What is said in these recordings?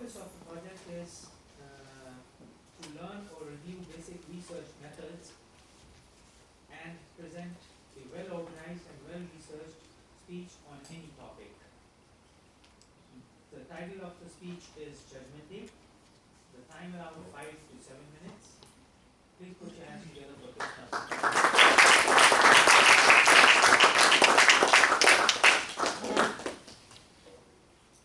purpose of the project is to learn or review basic research methods and present a well-organized and well-researched speech on any topic. The title of the speech is Judgment Day. The time around 5 to 7 minutes. Please put your hands together for Toastmasters.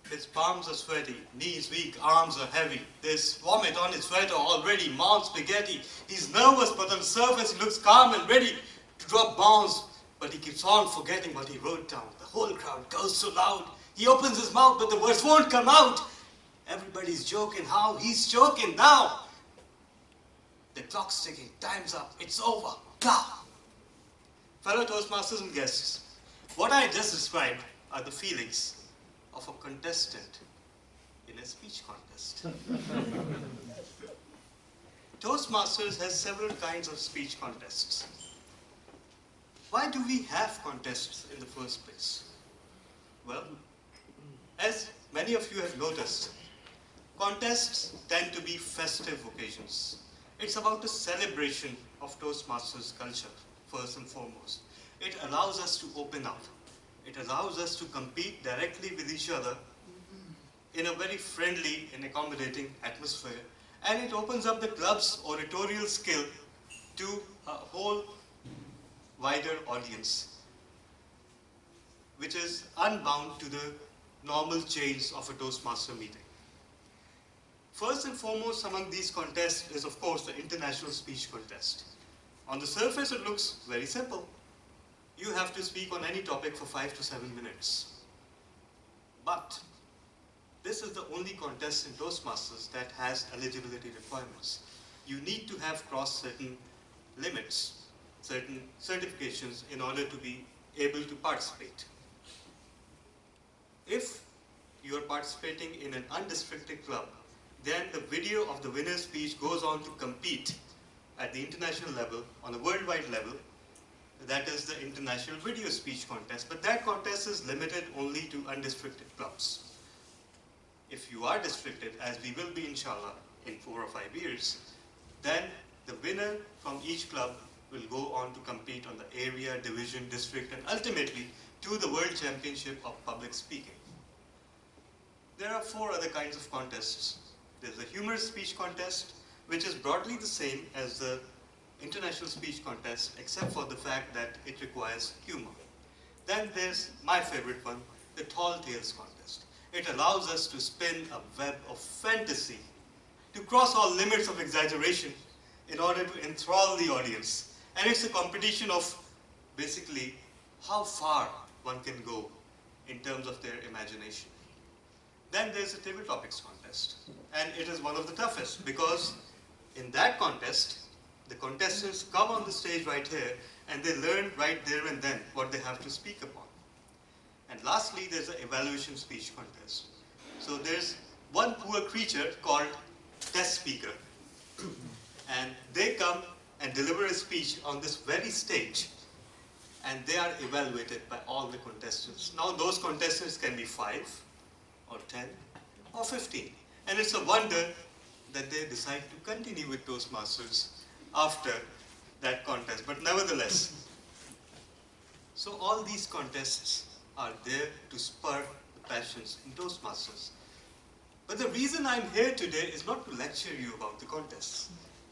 His palms are sweaty, knees weak, arms are heavy. There's vomit on his sweater already, mouth spaghetti. He's nervous, but on the surface he looks calm and ready to drop bombs. But he keeps on forgetting what he wrote down. The whole crowd goes so loud. He opens his mouth, but the words won't come out. Everybody's joking how he's choking now. The clock's ticking, time's up, it's over. Blah. Fellow Toastmasters and guests, what I just described are the feelings of a contestant in a speech contest. Toastmasters has several kinds of speech contests. Why do we have contests in the first place? Well, as many of you have noticed, contests tend to be festive occasions. It's about the celebration of Toastmasters culture, first and foremost. It allows us to open up. It allows us to compete directly with each other in a very friendly and accommodating atmosphere. And it opens up the club's oratorial skill to a whole wider audience, which is unbound to the normal chains of a Toastmaster meeting. First and foremost among these contests is, of course, the International Speech Contest. On the surface, it looks very simple. You have to speak on any topic for 5 to 7 minutes. But this is the only contest in Toastmasters that has eligibility requirements. You need to have crossed certain limits, certain certifications in order to be able to participate. If you are participating in an unrestricted club, then the video of the winner's speech goes on to compete at the international level, on a worldwide level. That is the International Video Speech Contest, but that contest is limited only to unrestricted clubs. If you are restricted, as we will be inshallah in 4 or 5 years, then the winner from each club will go on to compete on the area, division, district, and ultimately to the World Championship of Public Speaking. There are 4 other kinds of contests. There's a humorous speech contest, which is broadly the same as the International Speech Contest, except for the fact that it requires humor. Then there's my favorite one, the Tall Tales Contest. It allows us to spin a web of fantasy, to cross all limits of exaggeration in order to enthrall the audience. And it's a competition of basically how far one can go in terms of their imagination. Then there's the Table Topics Contest, and it is one of the toughest because in that contest, the contestants come on the stage right here and they learn right there and then what they have to speak upon. And lastly, there's an evaluation speech contest. So there's one poor creature called test speaker. And they come and deliver a speech on this very stage. And they are evaluated by all the contestants. Now those contestants can be 5 or 10 or 15. And it's a wonder that they decide to continue with Toastmasters after that contest, but nevertheless. So all these contests are there to spur the passions in Toastmasters. But the reason I'm here today is not to lecture you about the contests.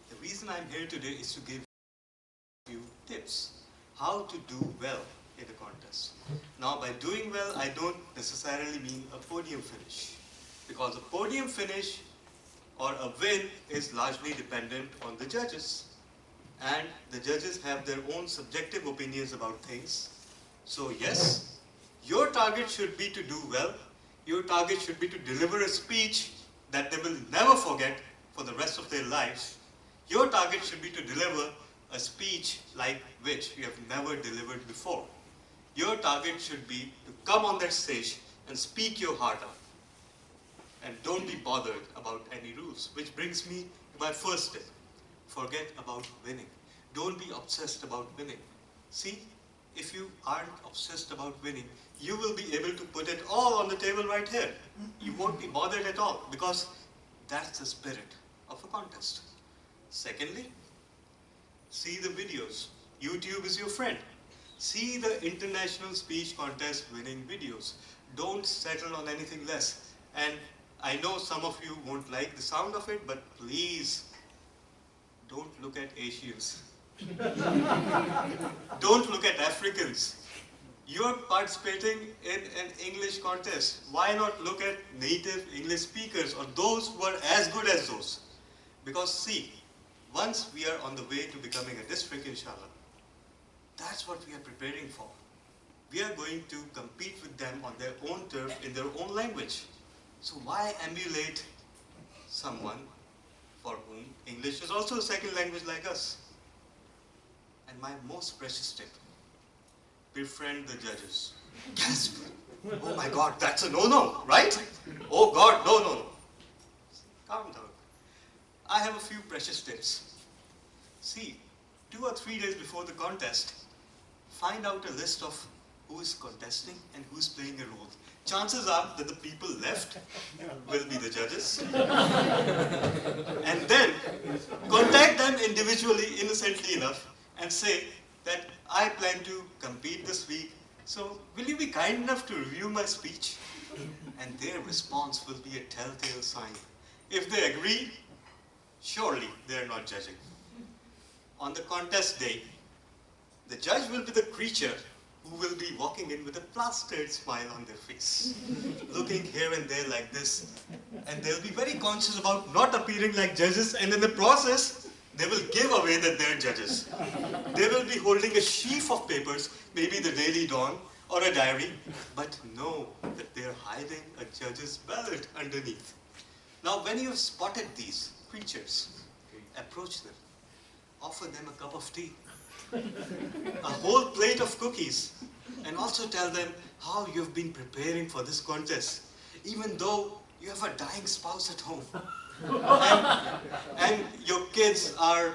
The reason I'm here today is to give you tips how to do well in the contest. Now by doing well, I don't necessarily mean a podium finish, because a podium finish or a win is largely dependent on the judges. And the judges have their own subjective opinions about things. So yes, your target should be to do well. Your target should be to deliver a speech that they will never forget for the rest of their lives. Your target should be to deliver a speech like which you have never delivered before. Your target should be to come on that stage and speak your heart out. And don't be bothered about any rules, which brings me to my first tip. Forget about winning. Don't be obsessed about winning. See, if you aren't obsessed about winning, you will be able to put it all on the table right here. You won't be bothered at all because That's the spirit of a contest. Secondly, see the videos. YouTube is your friend. See the international speech contest winning videos. Don't settle on anything less. And I know some of you won't like the sound of it, but please don't look at Asians. Don't look at Africans. You're participating in an English contest. Why not look at native English speakers or those who are as good as those? Because see, once we are on the way to becoming a district, inshallah, that's what we are preparing for. We are going to compete with them on their own turf, in their own language. So why emulate someone for whom English is also a second language like us? And my most precious tip, befriend the judges. Gasp! Oh my God, that's a no-no, right? Oh God, no. Calm down. I have a few precious tips. See, 2 or 3 days before the contest, find out a list of who is contesting and who is playing a role. Chances are that the people left will be the judges. And then contact them individually, innocently enough, and say that I plan to compete this week, so will you be kind enough to review my speech? And their response will be a telltale sign. If they agree, surely they are not judging. On the contest day, the judge will be the creature who will be walking in with a plastered smile on their face, looking here and there like this, and they'll be very conscious about not appearing like judges, and in the process, they will give away that they're judges. They will be holding a sheaf of papers, maybe the Daily Dawn or a diary, but know that they're hiding a judge's ballot underneath. Now, when you've spotted these creatures, approach them, offer them a cup of tea, a whole plate of cookies, and also tell them how you've been preparing for this contest, even though you have a dying spouse at home. And your kids are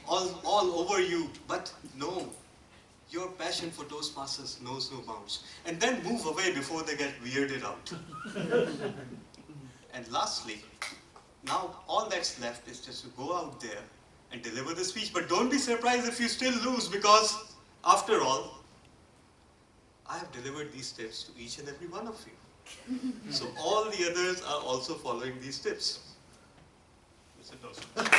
all over you, but no, your passion for Toastmasters knows no bounds. And then move away before they get weirded out. And lastly, now all that's left is just to go out there and deliver the speech, but don't be surprised if you still lose, because after all, I have delivered these tips to each and every one of you. So all the others are also following these tips. Mr. Toastmaster.